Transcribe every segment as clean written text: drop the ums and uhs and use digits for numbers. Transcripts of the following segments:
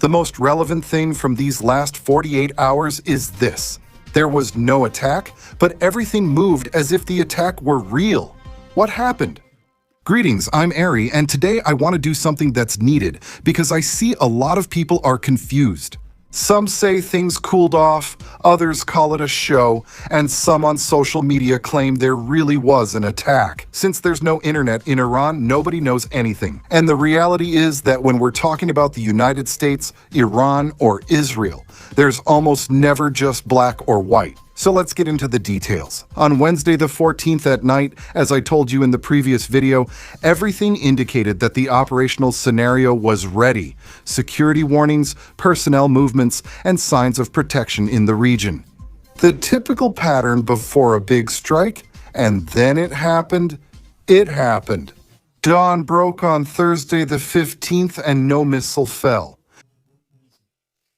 The most relevant thing from these last 48 hours is this. There was no attack, but everything moved as if the attack were real. What happened? Greetings, I'm Ari, and today I want to do something that's needed because I see a lot of people are confused. Some say things cooled off, others call it a show, and some on social media claim there really was an attack. Since there's no internet in Iran, nobody knows anything. And the reality is that when we're talking about the United States, Iran, or Israel, there's almost never just black or white. So let's get into the details. On Wednesday the 14th at night, as I told you in the previous video, everything indicated that the operational scenario was ready. Security warnings, personnel movements, and signs of protection in the region. The typical pattern before a big strike, and then it happened. It happened. Dawn broke on Thursday the 15th and no missile fell.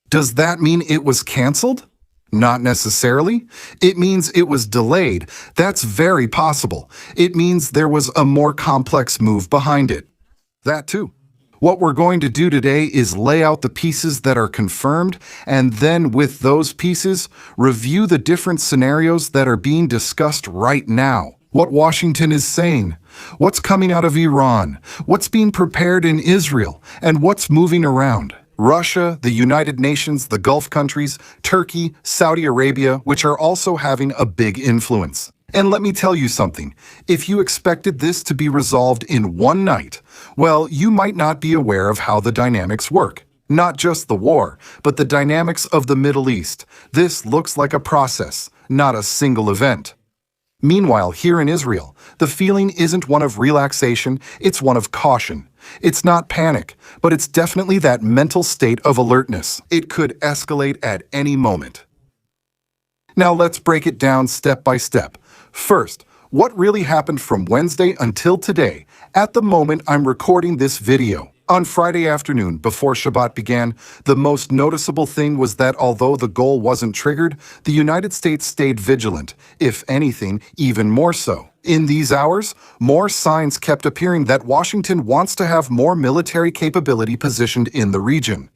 Does that mean it was canceled? Not necessarily. It means it was delayed. That's very possible. It means there was a more complex move behind it. That too. What we're going to do today is lay out the pieces that are confirmed, and then with those pieces, review the different scenarios that are being discussed right now. What Washington is saying, what's coming out of Iran, what's being prepared in Israel, and what's moving around. Russia, the United Nations, the Gulf countries, Turkey, Saudi Arabia, which are also having a big influence. And let me tell you something, if you expected this to be resolved in one night, well, you might not be aware of how the dynamics work. Not just the war, but the dynamics of the Middle East. This looks like a process, not a single event. Meanwhile, here in Israel, the feeling isn't one of relaxation, it's one of caution. It's not panic, but it's definitely that mental state of alertness. It could escalate at any moment. Now let's break it down step by step. First, what really happened from Wednesday until today, at the moment I'm recording this video? On Friday afternoon, before Shabbat began, the most noticeable thing was that although the goal wasn't triggered, the United States stayed vigilant, if anything, even more so. In these hours, more signs kept appearing that Washington wants to have more military capability positioned in the region.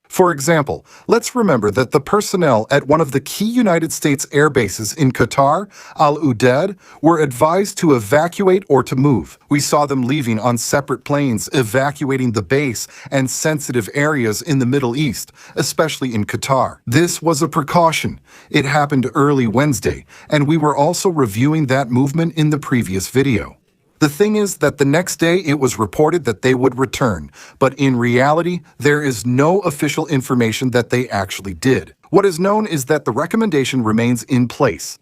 For example, let's remember that the personnel at one of the key United States air bases in Qatar, Al Udeid, were advised to evacuate or to move. We saw them leaving on separate planes, evacuating the base and sensitive areas in the Middle East, especially in Qatar. This was a precaution. It happened early Wednesday, and we were also reviewing that movement in the previous video. The thing is that the next day it was reported that they would return, but in reality, there is no official information that they actually did. What is known is that the recommendation remains in place.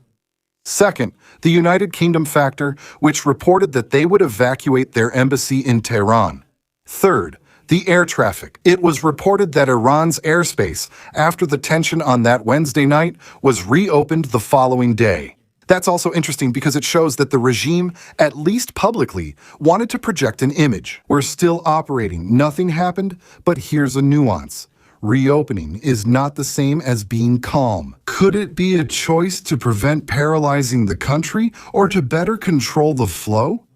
Second, the United Kingdom factor, which reported that they would evacuate their embassy in Tehran. Third, the air traffic. It was reported that Iran's airspace, after the tension on that Wednesday night, was reopened the following day. That's also interesting because it shows that the regime, at least publicly, wanted to project an image. We're still operating, nothing happened, but here's a nuance. Reopening is not the same as being calm. Could it be a choice to prevent paralyzing the country or to better control the flow?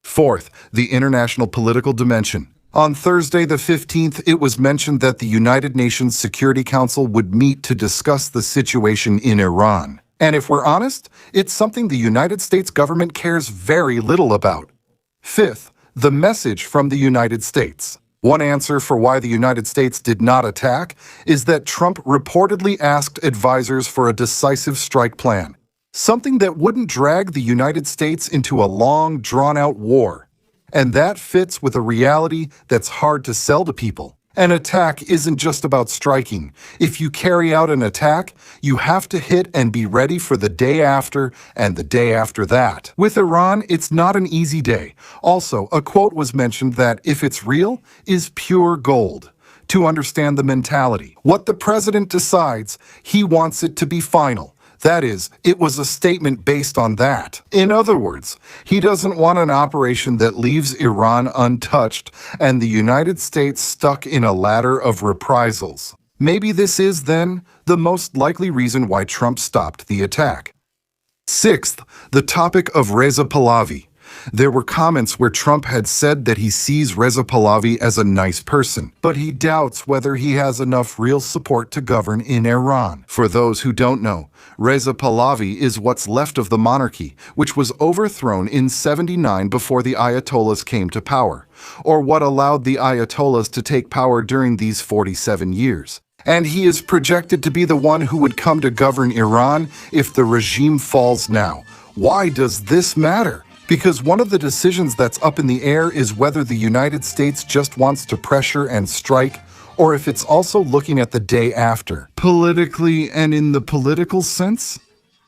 Fourth, the international political dimension. On Thursday the 15th, it was mentioned that the United Nations Security Council would meet to discuss the situation in Iran. And if we're honest, it's something the United States government cares very little about. Fifth, the message from the United States. One answer for why the United States did not attack is that Trump reportedly asked advisors for a decisive strike plan, something that wouldn't drag the United States into a long, drawn-out war. And that fits with a reality that's hard to sell to people. An attack isn't just about striking. If you carry out an attack, you have to hit and be ready for the day after and the day after that. With Iran, it's not an easy day. Also, a quote was mentioned that if it's real, is pure gold. To understand the mentality, what the president decides, he wants it to be final. That is, it was a statement based on that. In other words, he doesn't want an operation that leaves Iran untouched and the United States stuck in a ladder of reprisals. Maybe this is, then, the most likely reason why Trump stopped the attack. Sixth, the topic of Reza Pahlavi. There were comments where Trump had said that he sees Reza Pahlavi as a nice person, but he doubts whether he has enough real support to govern in Iran. For those who don't know, Reza Pahlavi is what's left of the monarchy, which was overthrown in 79 before the Ayatollahs came to power, or what allowed the Ayatollahs to take power during these 47 years. And he is projected to be the one who would come to govern Iran if the regime falls now. Why does this matter? Because one of the decisions that's up in the air is whether the United States just wants to pressure and strike, or if it's also looking at the day after. Politically and in the political sense?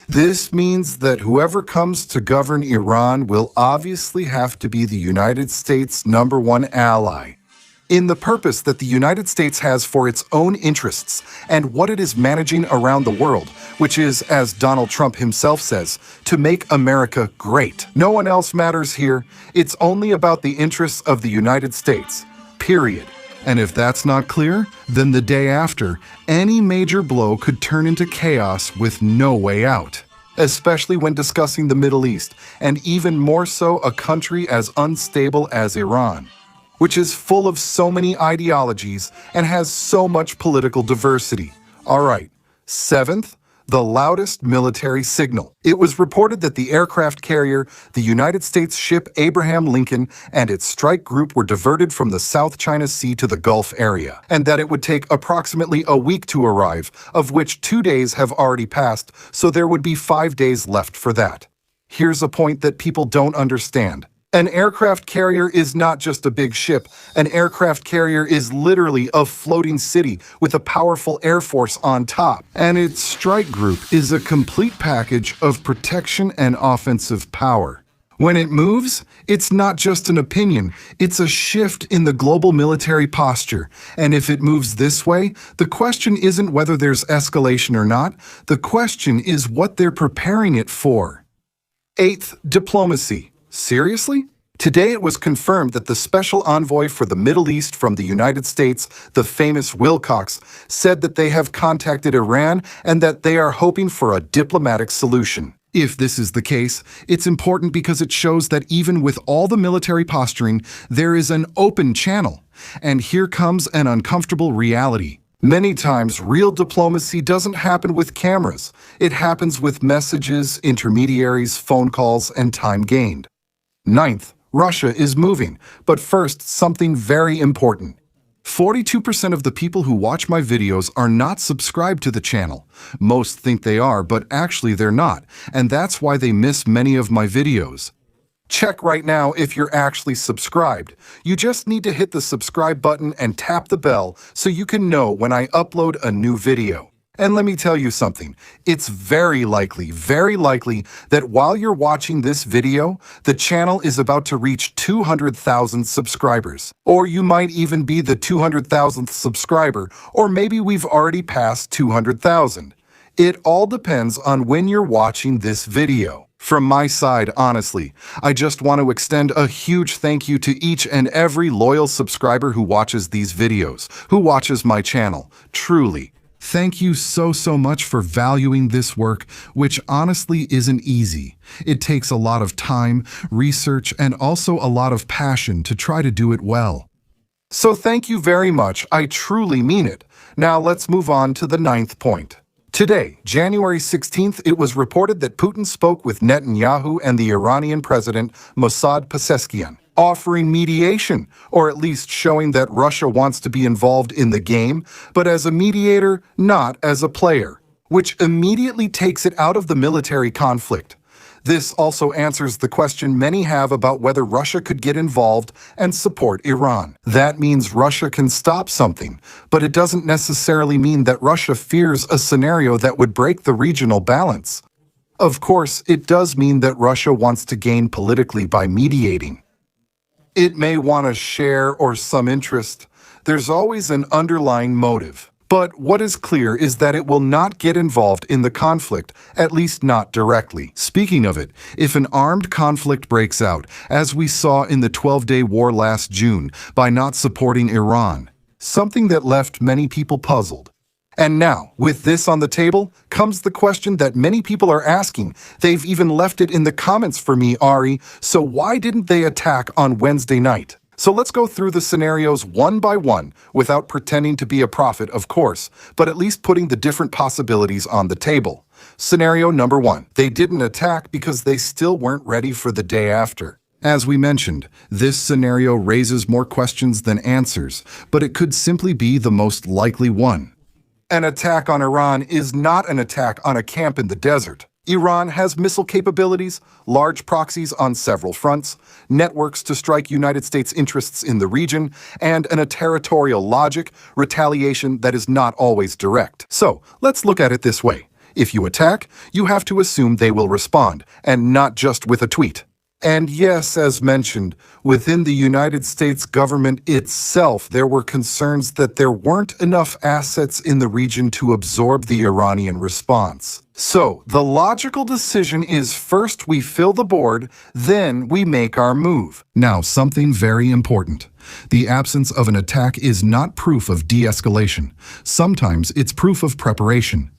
This means that whoever comes to govern Iran will obviously have to be the United States' #1 ally, in the purpose that the United States has for its own interests and what it is managing around the world, which is, as Donald Trump himself says, to make America great. No one else matters here. It's only about the interests of the United States, period. And if that's not clear, then the day after, any major blow could turn into chaos with no way out. Especially when discussing the Middle East, and even more so a country as unstable as Iran, which is full of so many ideologies and has so much political diversity. All right, seventh, the loudest military signal. It was reported that the aircraft carrier, the United States ship Abraham Lincoln, and its strike group were diverted from the South China Sea to the Gulf area, and that it would take approximately a week to arrive, of which 2 days have already passed, so there would be 5 days left for that. Here's a point that people don't understand. An aircraft carrier is not just a big ship. An aircraft carrier is literally a floating city with a powerful air force on top. And its strike group is a complete package of protection and offensive power. When it moves, it's not just an opinion, it's a shift in the global military posture. And if it moves this way, the question isn't whether there's escalation or not, the question is what they're preparing it for. Eighth, diplomacy. Seriously? Today it was confirmed that the special envoy for the Middle East from the United States, the famous Wilcox, said that they have contacted Iran and that they are hoping for a diplomatic solution. If this is the case, it's important because it shows that even with all the military posturing, there is an open channel. And here comes an uncomfortable reality. Many times, real diplomacy doesn't happen with cameras. It happens with messages, intermediaries, phone calls, and time gained. Ninth, Russia is moving. But first, something very important. 42% of the people who watch my videos are not subscribed to the channel. Most think they are, but actually they're not, and that's why they miss many of my videos. Check right now if you're actually subscribed. You just need to hit the subscribe button and tap the bell so you can know when I upload a new video. And let me tell you something, it's very likely that while you're watching this video, the channel is about to reach 200,000 subscribers. Or you might even be the 200,000th subscriber, or maybe we've already passed 200,000. It all depends on when you're watching this video. From my side, honestly, I just want to extend a huge thank you to each and every loyal subscriber who watches these videos, who watches my channel. Truly. Thank you so much for valuing this work, which honestly isn't easy. It takes a lot of time, research, and also a lot of passion to try to do it well. So thank you very much. I truly mean it. Now let's move on to the ninth point. Today, January 16th, it was reported that Putin spoke with Netanyahu and the Iranian president, Mossad Pezeshkian, offering mediation, or at least showing that Russia wants to be involved in the game, but as a mediator, not as a player, which immediately takes it out of the military conflict. This also answers the question many have about whether Russia could get involved and support Iran. That means Russia can stop something, but it doesn't necessarily mean that Russia fears a scenario that would break the regional balance. Of course, it does mean that Russia wants to gain politically by mediating. It may want to share or some interest. There's always an underlying motive. But what is clear is that it will not get involved in the conflict, at least not directly. Speaking of it, if an armed conflict breaks out, as we saw in the 12-day war last June, by not supporting Iran, something that left many people puzzled. And now, with this on the table, comes the question that many people are asking. They've even left it in the comments for me, Ari. So why didn't they attack on Wednesday night? So let's go through the scenarios one by one, without pretending to be a prophet, of course, but at least putting the different possibilities on the table. Scenario number 1. They didn't attack because they still weren't ready for the day after. As we mentioned, this scenario raises more questions than answers, but it could simply be the most likely one. An attack on Iran is not an attack on a camp in the desert. Iran has missile capabilities, large proxies on several fronts, networks to strike United States interests in the region, and a territorial logic, retaliation that is not always direct. So, let's look at it this way. If you attack, you have to assume they will respond, and not just with a tweet. And yes, as mentioned, within the United States government itself, there were concerns that there weren't enough assets in the region to absorb the Iranian response. So, the logical decision is first we fill the board, then we make our move. Now, something very important. The absence of an attack is not proof of de-escalation. Sometimes it's proof of preparation.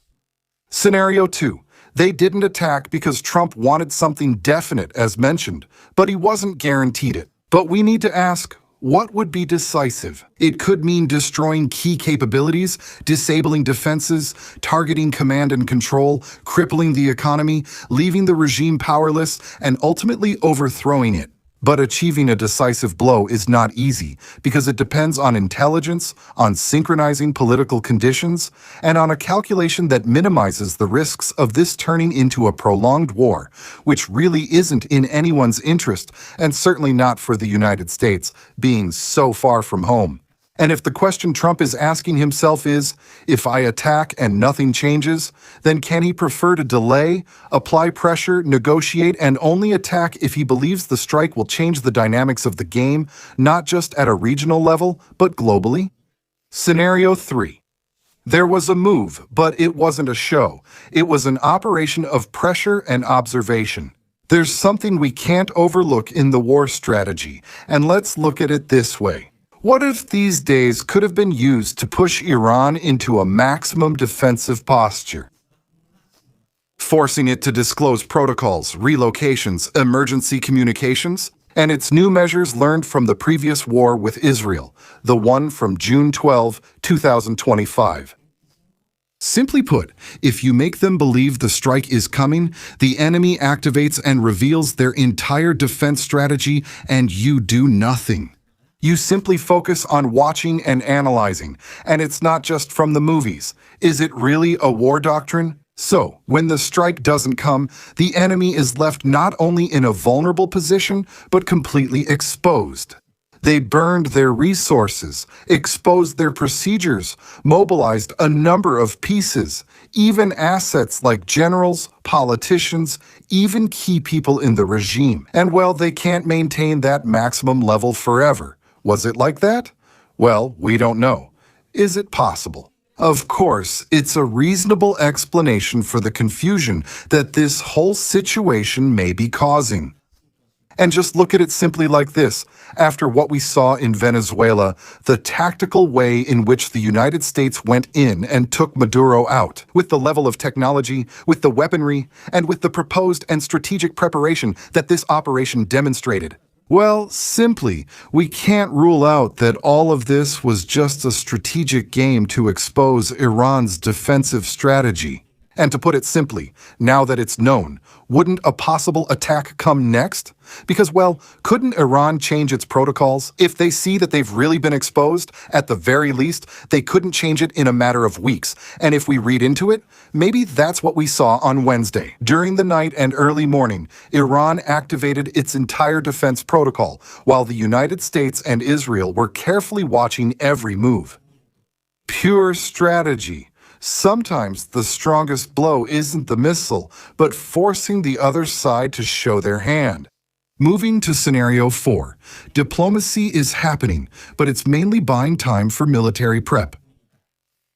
Scenario 2. They didn't attack because Trump wanted something definite, as mentioned, but he wasn't guaranteed it. But we need to ask, what would be decisive? It could mean destroying key capabilities, disabling defenses, targeting command and control, crippling the economy, leaving the regime powerless, and ultimately overthrowing it. But achieving a decisive blow is not easy because it depends on intelligence, on synchronizing political conditions, and on a calculation that minimizes the risks of this turning into a prolonged war, which really isn't in anyone's interest, and certainly not for the United States, being so far from home. And if the question Trump is asking himself is, if I attack and nothing changes, then can he prefer to delay, apply pressure, negotiate, and only attack if he believes the strike will change the dynamics of the game, not just at a regional level, but globally? Scenario 3. There was a move, but it wasn't a show. It was an operation of pressure and observation. There's something we can't overlook in the war strategy, and let's look at it this way. What if these days could have been used to push Iran into a maximum defensive posture? Forcing it to disclose protocols, relocations, emergency communications, and its new measures learned from the previous war with Israel, the one from June 12, 2025. Simply put, if you make them believe the strike is coming, the enemy activates and reveals their entire defense strategy, and you do nothing. You simply focus on watching and analyzing, and it's not just from the movies. Is it really a war doctrine? So, when the strike doesn't come, the enemy is left not only in a vulnerable position, but completely exposed. They burned their resources, exposed their procedures, mobilized a number of pieces, even assets like generals, politicians, even key people in the regime. And well, they can't maintain that maximum level forever. Was it like that? Well, we don't know. Is it possible? Of course, it's a reasonable explanation for the confusion that this whole situation may be causing. And just look at it simply like this. After what we saw in Venezuela, the tactical way in which the United States went in and took Maduro out, with the level of technology, with the weaponry, and with the proposed and strategic preparation that this operation demonstrated. Well, simply, we can't rule out that all of this was just a strategic game to expose Iran's defensive strategy. And to put it simply, now that it's known, wouldn't a possible attack come next? Because, well, couldn't Iran change its protocols? If they see that they've really been exposed, at the very least, they couldn't change it in a matter of weeks. And if we read into it, maybe that's what we saw on Wednesday. During the night and early morning, Iran activated its entire defense protocol, while the United States and Israel were carefully watching every move. Pure strategy. Sometimes the strongest blow isn't the missile, but forcing the other side to show their hand. Moving to scenario 4. Diplomacy is happening, but it's mainly buying time for military prep.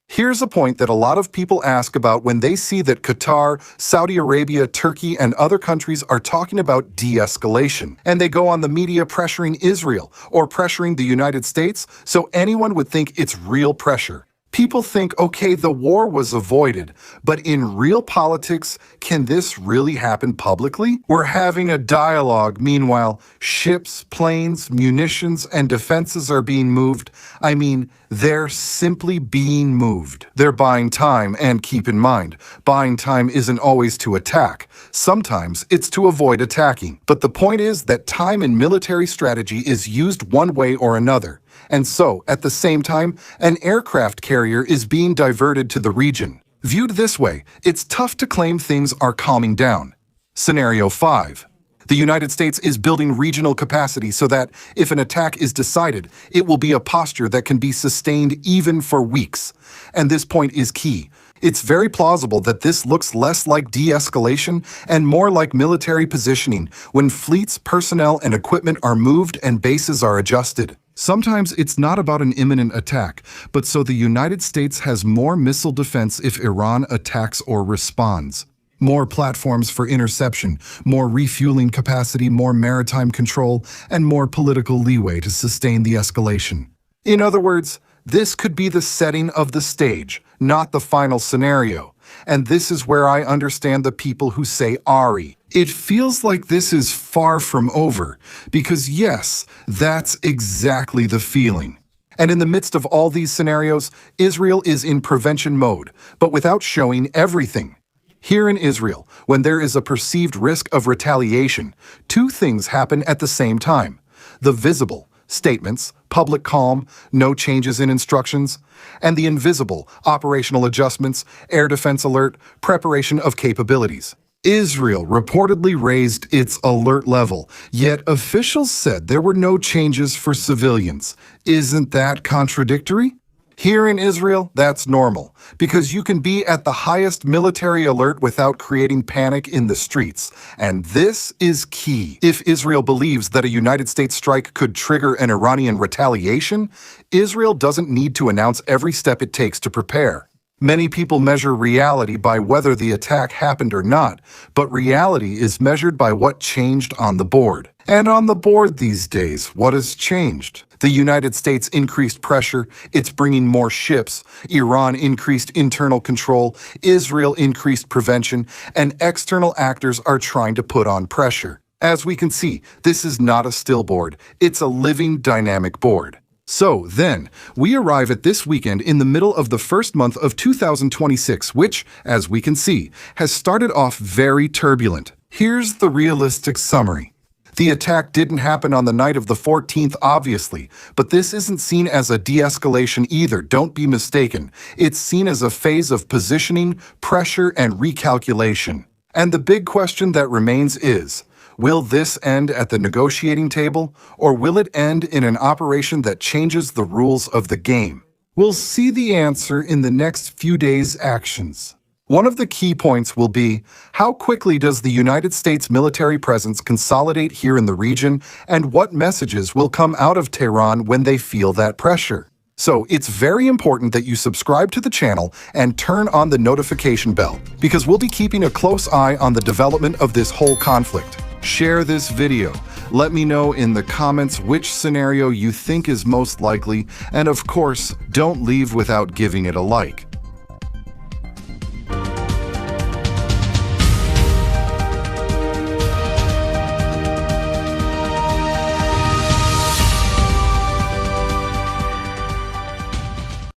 Here's a point that a lot of people ask about when they see that Qatar, Saudi Arabia, Turkey, and other countries are talking about de-escalation, and they go on the media pressuring Israel or pressuring the United States, so anyone would think it's real pressure. People think, okay, the war was avoided, but in real politics, can this really happen publicly? We're having a dialogue. Meanwhile, ships, planes, munitions, and defenses are being moved. I mean, they're simply being moved. They're buying time, and keep in mind, buying time isn't always to attack. Sometimes it's to avoid attacking. But the point is that time in military strategy is used one way or another. And so, at the same time, an aircraft carrier is being diverted to the region. Viewed this way, it's tough to claim things are calming down. Scenario 5. The United States is building regional capacity so that, if an attack is decided, it will be a posture that can be sustained even for weeks. And this point is key. It's very plausible that this looks less like de-escalation and more like military positioning when fleets, personnel, and equipment are moved and bases are adjusted. Sometimes it's not about an imminent attack, but so the United States has more missile defense if Iran attacks or responds. More platforms for interception, more refueling capacity, more maritime control, and more political leeway to sustain the escalation. In other words, this could be the setting of the stage, not the final scenario. And this is where I understand the people who say Ari. It feels like this is far from over, because yes, that's exactly the feeling. And in the midst of all these scenarios, Israel is in prevention mode, but without showing everything. Here in Israel, when there is a perceived risk of retaliation, two things happen at the same time. The visible, statements, public calm, no changes in instructions, and the invisible, operational adjustments, air defense alert, preparation of capabilities. Israel reportedly raised its alert level, yet officials said there were no changes for civilians. Isn't that contradictory? Here in Israel, that's normal, because you can be at the highest military alert without creating panic in the streets. And this is key. If Israel believes that a United States strike could trigger an Iranian retaliation, Israel doesn't need to announce every step it takes to prepare. Many people measure reality by whether the attack happened or not, but reality is measured by what changed on the board. And on the board these days, what has changed? The United States increased pressure, it's bringing more ships, Iran increased internal control, Israel increased prevention, and external actors are trying to put on pressure. As we can see, this is not a still board, it's a living, dynamic board. So then, we arrive at this weekend in the middle of the first month of 2026, which, as we can see, has started off very turbulent. Here's the realistic summary. The attack didn't happen on the night of the 14th, obviously, but this isn't seen as a de-escalation either, don't be mistaken. It's seen as a phase of positioning, pressure, and recalculation. And the big question that remains is, will this end at the negotiating table, or will it end in an operation that changes the rules of the game? We'll see the answer in the next few days' actions. One of the key points will be, how quickly does the United States military presence consolidate here in the region, and what messages will come out of Tehran when they feel that pressure? So it's very important that you subscribe to the channel and turn on the notification bell, because we'll be keeping a close eye on the development of this whole conflict. Share this video. Let me know in the comments which scenario you think is most likely, and of course, don't leave without giving it a like.